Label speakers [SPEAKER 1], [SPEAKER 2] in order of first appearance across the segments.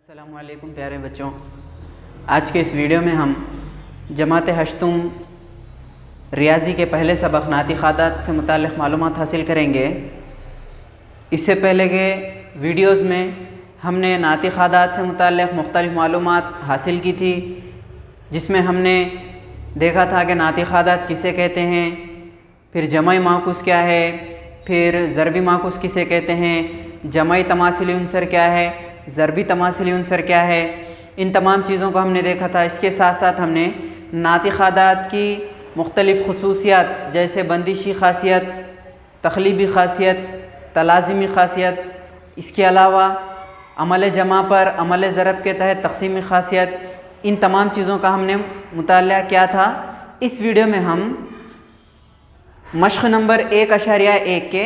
[SPEAKER 1] अस्सलामुअलैकुम प्यारे बच्चों, आज के इस वीडियो में हम जमात हश्तुम रियाजी के पहले सबक नातिखादात से मुताल्लिक़ मालूमात हासिल करेंगे। इससे पहले के वीडियोस में हमने नातिखादात से मुताल्लिक़ मुख्तलिफ़ मालूमात हासिल की थी, जिसमें हमने देखा था कि नातिखादात किसे कहते हैं, फिर जमाई माकुस क्या है, फिर ज़रबी माकुस किसे कहते हैं, जमाई तमासिली उनसर क्या है, ज़रबी तमासिली उनसर क्या है। इन तमाम चीज़ों को हमने देखा था। इसके साथ साथ हमने नातिखादात की मुख्तलिफ़ खुसूसियात जैसे बंदिशी ख़ासियत, तख़लीबी ख़ासियत, तलाज़िमी ख़ासियत, इसके अलावा अमल जमा पर अमल ज़रब के तहत तक़सीमी ख़ासियत, इन तमाम चीज़ों का हमने मुताला किया था। इस वीडियो में हम मश्क़ नंबर 1.1 के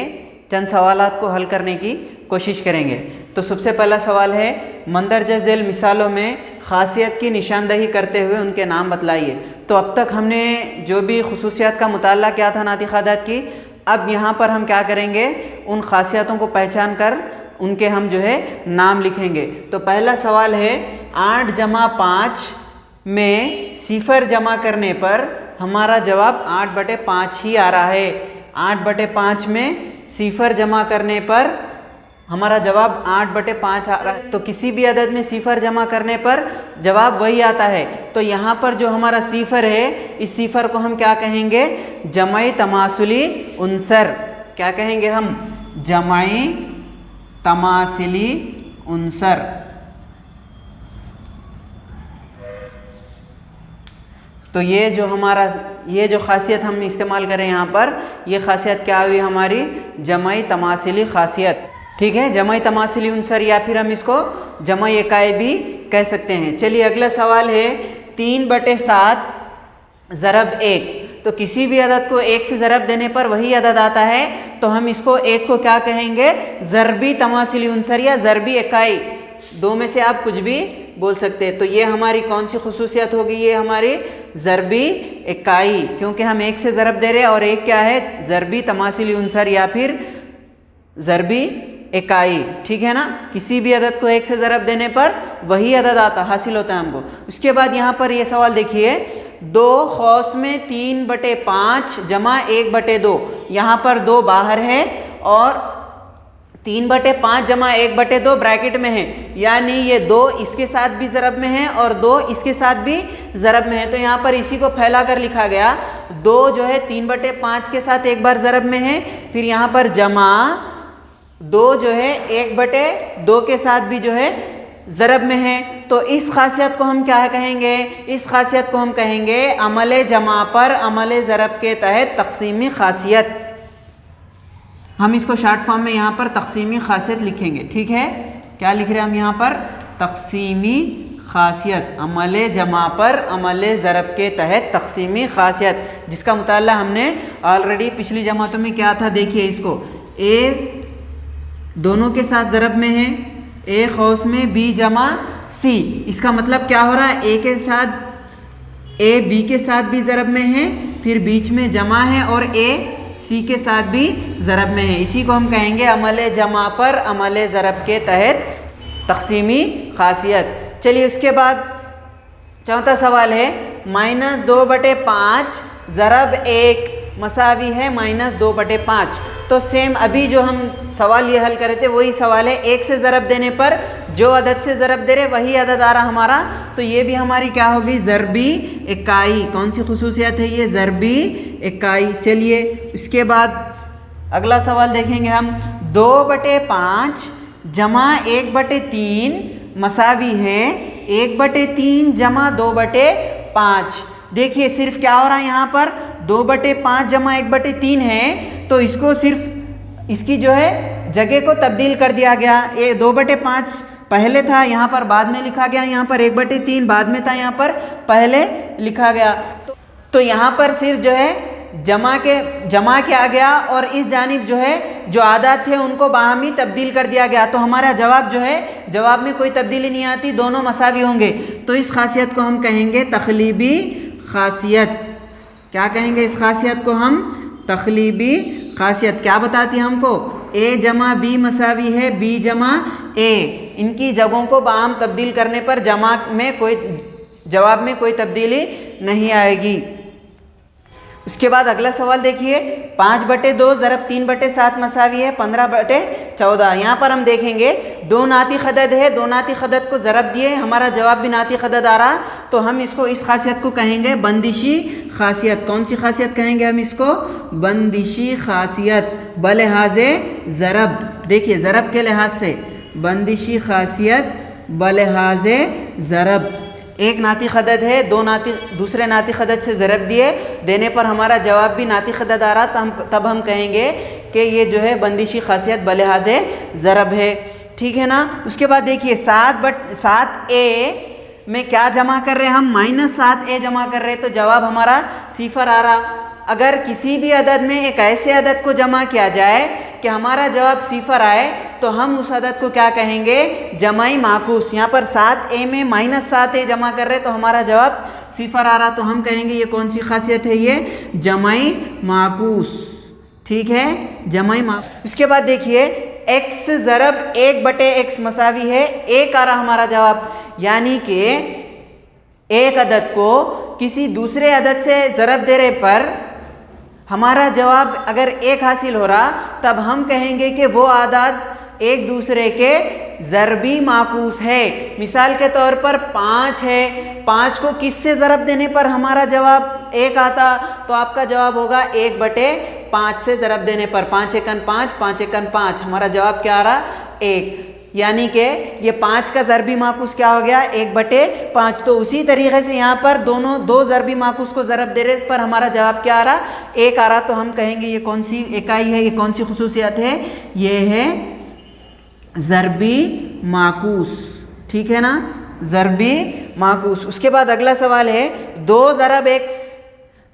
[SPEAKER 1] चंद सवालात को हल करने की कोशिश करेंगे। तो सबसे पहला सवाल है, मंदरजा झेल मिसालों में ख़ासियत की निशानदही करते हुए उनके नाम बतलाइए। तो अब तक हमने जो भी खुसूसियात का मुताला किया था नातिखादात की, अब यहाँ पर हम क्या करेंगे, उन ख़ासियतों को पहचान कर उनके हम जो है नाम लिखेंगे। तो पहला सवाल है, 8 जमा 5 में सिफर जमा करने पर हमारा जवाब 8/5 ही आ रहा है। 8/5 में सिफर जमा करने पर हमारा जवाब 8/5 आ रहा है। तो किसी भी अदद में सिफर जमा करने पर जवाब वही आता है। तो यहाँ पर जो हमारा सिफर है, इस सिफर को हम क्या कहेंगे, जमाई तमासुली उनसर। क्या कहेंगे हम, जमाई तमासिली उनसर। तो ये जो ख़ासियत हम इस्तेमाल करें यहाँ पर, ये ख़ासियत क्या हुई हमारी, जमाई तमासिली ख़ासियत। ठीक है, जमाई तमासिली उनसर, या फिर हम इसको जमाई इकाई भी कह सकते हैं। चलिए अगला सवाल है, 3/7 ज़रब 1। तो किसी भी अदद को 1 से ज़रब देने पर वही अदद आता है, तो हम इसको 1 को क्या कहेंगे, ज़रबी तमासिली उनसर या ज़रबी इकाई। दो में से आप कुछ भी बोल सकते हैं। तो ये हमारी कौन सी खुसूसियत होगी, ये हमारी ज़रबी इकाई, क्योंकि हम 1 से ज़रब दे रहे हैं और एक क्या है, ज़रबी तमासिली उनसर या फिर ज़रबी इकाई। ठीक है ना, किसी भी अदद को 1 से ज़रब देने पर वही अदद हासिल होता है हमको। उसके बाद यहाँ पर ये सवाल देखिए, 2 खौस में 3/5 जमा 1/2। यहाँ पर 2 बाहर है और 3/5 जमा 1/2 ब्रैकेट में है, यानी ये 2 इसके साथ भी ज़रब में है और 2 इसके साथ भी ज़रब में है। तो यहाँ पर इसी को फैला कर लिखा गया, 2 जो है 3/5 के साथ एक बार ज़रब में है, फिर यहाँ पर जमा 2 जो है 1/2 के साथ भी जो है ज़रब में है। तो इस ख़ासियत को हम क्या कहेंगे, इस ख़ासियत को हम कहेंगे अमल जमा पर अमल ज़रब के तहत तक़सीमी ख़ासियत। हम इसको शॉर्ट फॉर्म में यहाँ पर तक़सीमी ख़ासियत लिखेंगे। ठीक है, क्या लिख रहे हैं हम यहाँ पर, तक़सीमी ख़ासियत, अमल जमा पर अमल ज़रब के तहत तक़सीमी ख़ासियत, जिसका मुताला हमने ऑलरेडी पिछली जमातों में क्या था। देखिए इसको, ए दोनों के साथ ज़रब में है, ए खौस में बी जमा सी। इसका मतलब क्या हो रहा है, ए के साथ, ए बी के साथ भी ज़रब में है, फिर बीच में जमा है और ए सी के साथ भी ज़रब में है। इसी को हम कहेंगे अमल जमा पर अमल ज़रब के तहत तक़सीमी ख़ासियत। चलिए उसके बाद चौथा सवाल है, -2/5 ज़रब 1 मसावी है -2/5। तो सेम अभी जो हम सवाल ये हल करे थे वही सवाल है, 1 से ज़रब देने पर जो अदद से ज़रब दे रहे वही अदद आ रहा हमारा। तो ये भी हमारी क्या होगी, ज़रबी इकाई। कौन सी खुसूसियत है ये, ज़रबी इकाई। चलिए उसके बाद अगला सवाल देखेंगे हम, 2/5 जमा 1/3 मसावी है 1/3 जमा 2/5। देखिए सिर्फ क्या हो रहा है यहाँ पर, 2/5 जमा 1/3 है, तो इसको सिर्फ इसकी जो है जगह को तब्दील कर दिया गया। ये 2/5 पहले था, यहाँ पर बाद में लिखा गया, यहाँ पर 1/3 बाद में था, यहाँ पर पहले लिखा गया। तो यहाँ पर सिर्फ जो है जमा किया गया और इस जानिब जो है जो आदात थे उनको बाहमी तब्दील कर दिया गया। तो हमारा जवाब जो है, जवाब में कोई तब्दीली नहीं आती, दोनों मसावी होंगे। तो इस खासियत को हम कहेंगे तख़लीबी ख़ासियत। क्या कहेंगे इस खासियत को हम, तख़लीबी ख़ासियत। क्या बताती है हमको, ए जमा बी मसावी है बी जमा ए। इनकी जगहों को बाम तब्दील करने पर जवाब में कोई तब्दीली नहीं आएगी। उसके बाद अगला सवाल देखिए, 5/2 ज़रब 3/7 मसावी है 15/14। यहाँ पर हम देखेंगे दो नातिक अदद है, दो नातिक अदद को ज़रब दिए, हमारा जवाब भी नातिक अदद आ रहा, तो हम इसको इस खासियत को कहेंगे बंदिशी खासियत। कौन सी खासियत कहेंगे हम इसको? बंदिशी खासियत बलिहाज़े ज़रब। देखिए ज़रब के लिहाज से बंदिशी खासियत बलिहाज़े ज़रब। एक नातिक अदद है, दूसरे नातिक अदद से ज़रब देने पर हमारा जवाब भी नातिक अदद आ रहा, तब हम कहेंगे कि ये जो है बंदिशी खासियत बलिहाज़े ज़रब है। ठीक है ना। उसके बाद देखिए 7a में क्या जमा कर रहे हैं हम? -7a जमा कर रहे हैं, तो जवाब हमारा 0 आ रहा। अगर किसी भी अदद में एक ऐसे अदद को जमा किया जाए कि हमारा जवाब 0 आए, तो हम उस अदद को क्या कहेंगे? जमाई माकूस। यहाँ पर 7a में -7a जमा कर रहे हैं, तो हमारा जवाब 0 आ रहा, तो हम कहेंगे ये कौन सी खासियत है? ये जमाई माकूस। ठीक है, जमाई माकूस। उसके बाद देखिए x ज़रब 1/x मसावी है 1 आ रहा हमारा जवाब, यानी कि एक अदद को किसी दूसरे अदद से ज़रब देने पर हमारा जवाब अगर 1 हासिल हो रहा, तब हम कहेंगे कि वो आदाद एक दूसरे के ज़रबी माकूस है। मिसाल के तौर पर 5 है, 5 को किससे ज़रब देने पर हमारा जवाब 1 आता, तो आपका जवाब होगा 1/5 से ज़रब देने पर। 5 एकन 5, 5 एकन 5, हमारा जवाब क्या आ रहा? 1। यानी कि ये 5 का ज़रबी माकूस क्या हो गया? 1/5। तो उसी तरीके से यहाँ पर दो ज़रबी माकूस को ज़रब देने पर हमारा जवाब क्या आ रहा? 1 आ रहा, तो हम कहेंगे ये कौन सी इकाई है, ये कौन सी खुसूसियत है? ये है ज़रबी माकूस। ठीक है ना, ज़रबी माकूस। उसके बाद अगला सवाल है 2 ज़रब x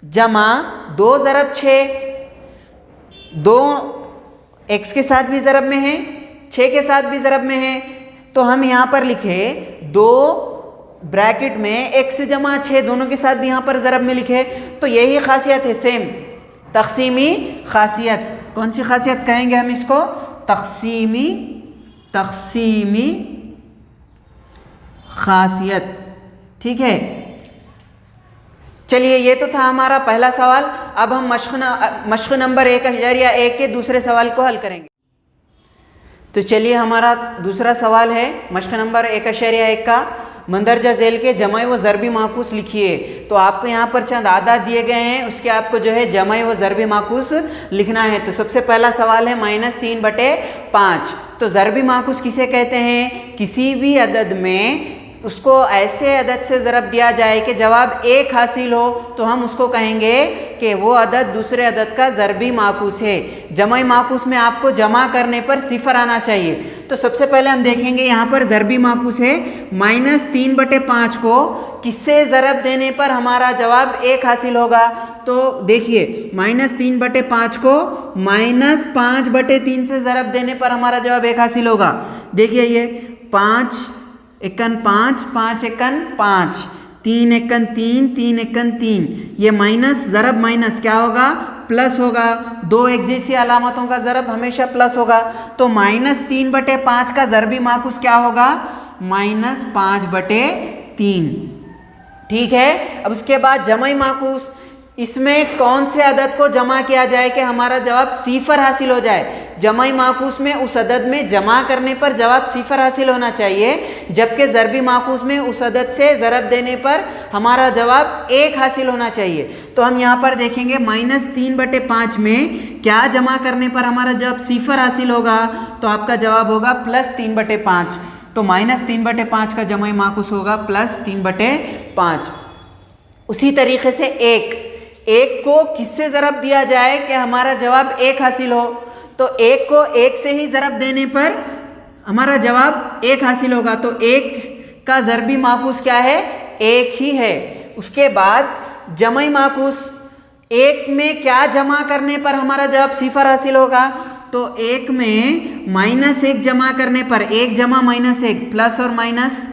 [SPEAKER 1] जमा 2 ज़रब 6। 2 x के साथ भी ज़रब में है, 6 के साथ भी ज़रब में है, तो हम यहाँ पर लिखे 2 ब्रैकेट में x जमा 6, दोनों के साथ भी यहाँ पर ज़रब में लिखे, तो यही खासियत है सेम, तक़सीमी खासियत। कौन सी खासियत कहेंगे हम इसको? तक़सीमी खासियत। ठीक है, चलिए ये तो था हमारा पहला सवाल। अब हम मश्क नंबर 1.1 के दूसरे सवाल को हल करेंगे। तो चलिए हमारा दूसरा सवाल है मश्क नंबर 1.1 का, मंदरजा झेल के जमाई व ज़रबी माकूस लिखिए। तो आपको यहाँ पर चंद आदाद दिए गए हैं, उसके आपको जो है जमाई व ज़रबी माकूस लिखना है। तो सबसे पहला सवाल है -3/5। तो ज़रबी माकूस किसे कहते हैं? किसी भी अदद में उसको ऐसे अदद से ज़रब दिया जाए कि जवाब 1 हासिल हो, तो हम उसको कहेंगे कि वो अदद दूसरे अदद का ज़रबी माकूस है। जमाई माकूस में आपको जमा करने पर 0 आना चाहिए। तो सबसे पहले हम देखेंगे यहाँ पर ज़रबी माकूस है -3/5 को किससे ज़रब देने पर हमारा जवाब 1 हासिल होगा। तो देखिए -3/5 को -5/3 से ज़रब देने पर हमारा जवाब 1 हासिल होगा। देखिए ये 5 एकन 5, 5 एकन 5, 3 एकन 3, 3 एकन 3, ये माइनस ज़रब माइनस क्या होगा? प्लस होगा। 2 एक जैसी अलामतों का ज़रब हमेशा प्लस होगा। तो -3/5 का ज़रबी माकूस क्या होगा? -5/3। ठीक है। अब उसके बाद जमाई माकूस, इसमें कौन से अदद को जमा किया जाए कि हमारा जवाब 0 हासिल हो जाए? जमाई माकूस में उस अदद में जमा करने पर जवाब 0 हासिल होना चाहिए, जबकि ज़रबी माकूस में उस अदद से ज़रब देने पर हमारा जवाब 1 हासिल होना चाहिए। तो हम यहाँ पर देखेंगे -3/5 में क्या जमा करने पर हमारा जवाब 0 हासिल होगा? तो आपका जवाब होगा +3/5। तो -3/5 का जमाई माकूस होगा +3/5। उसी तरीके से एक को किससे ज़रब दिया जाए कि हमारा जवाब 1 हासिल हो? तो 1 को 1 से ही ज़रब देने पर हमारा जवाब 1 हासिल होगा। तो 1 का ज़रबी माकूस क्या है? 1 ही है। उसके बाद जमाई माकूस, 1 में क्या जमा करने पर हमारा जवाब 0 हासिल होगा? तो 1 में -1 जमा करने पर 1 जमा -1, प्लस और माइनस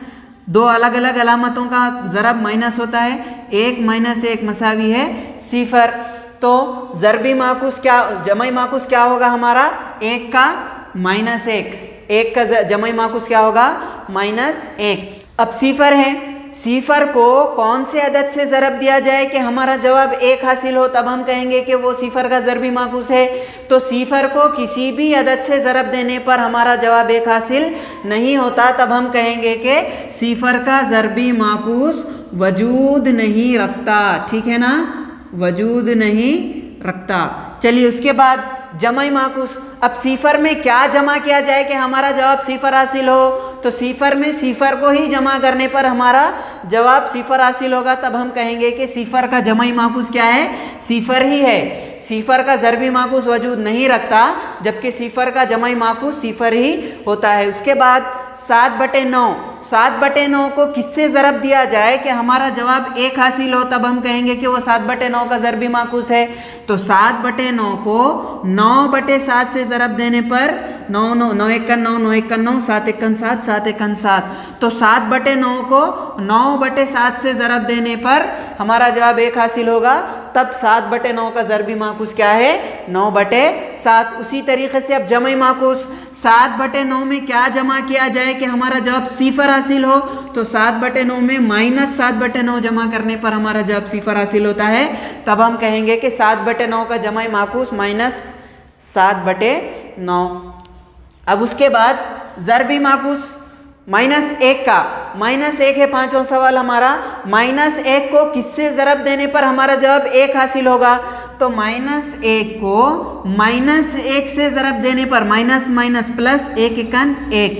[SPEAKER 1] दो अलग अलग अलामतों का ज़रब माइनस होता है। 1 - 1 मसावी है 0। तो ज़रबी माकूस क्या, जमाई माकूस क्या होगा हमारा? 1 का -1, 1 का जमाई माकूस क्या होगा -1। अब सिफर है, सिफर को कौन से अदद से ज़रब दिया जाए कि हमारा जवाब 1 हासिल हो, तब हम कहेंगे कि वो सिफर का ज़रबी माकूस है। तो सिफर को किसी भी अदद से ज़रब देने पर हमारा जवाब 1 हासिल नहीं होता, तब हम कहेंगे कि सिफर का ज़रबी माकूस वजूद नहीं रखता। ठीक है ना, वजूद नहीं रखता। चलिए उसके बाद जमाई माकूस। अब सिफर में क्या जमा किया जाए कि हमारा जवाब सिफर हासिल हो, तो सिफर में सिफर को ही जमा करने पर हमारा जवाब सिफर हासिल होगा, तब हम कहेंगे कि सिफर का जमाई माकूस क्या है, सिफर ही है। सिफर का ज़रबी माकूस वजूद नहीं रखता, जबकि सिफर का जमाई माकूस सिफर ही होता है। उसके बाद 7/9, 7/9 को किससे ज़रब दिया जाए कि हमारा जवाब 1 हासिल हो, तब हम कहेंगे कि वो 7/9 का ज़रबी माकूस है। तो 7/9 को 9/7 से ज़रब देने पर 9 9 9 1 9 9 1 9 7 1 7 7 1 7। तो 7/9 को 9/7 से ज़रब देने पर हमारा जवाब 1 हासिल होगा, तब 7/9 का ज़रबी माकूस क्या है 9/7। उसी तरीके से अब जमाई माकूस, 7/9 में क्या जमा किया जाए कि हमारा जवाब सिफर हासिल हो, तो 7/9 में -7/9 जमा करने पर हमारा जवाब सिफर हासिल होता है, तब हम कहेंगे कि 7/9 का जमाई माकूस -7/9। अब उसके बाद ज़रबी माकूस -1 का, -1 है पांचवा सवाल हमारा। -1 को किससे ज़रब देने पर हमारा जवाब 1 हासिल होगा, तो -1 को -1 से ज़रब देने पर माइनस माइनस प्लस 1 1 1,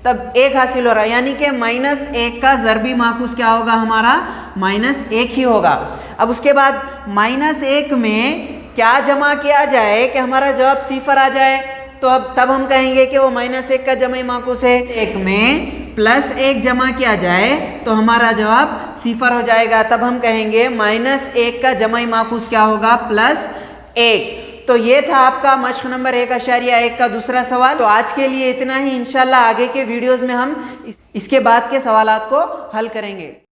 [SPEAKER 1] तब 1 हासिल हो रहा है, यानी कि -1 का ज़रबी माकूस क्या होगा हमारा -1 ही होगा। अब उसके बाद -1 में क्या जमा किया जाए कि हमारा जवाब सिफर आ जाए, तो अब तब हम कहेंगे कि वो -1 का जमाई माकूस है। 1 में +1 जमा किया जाए तो हमारा जवाब सिफर हो जाएगा, तब हम कहेंगे -1 का जमाई माकूस क्या होगा +1। तो ये था आपका मश्क नंबर 1.1 का दूसरा सवाल। तो आज के लिए इतना ही, इंशाल्लाह आगे के वीडियोस में हम इसके बाद के सवालात को हल करेंगे।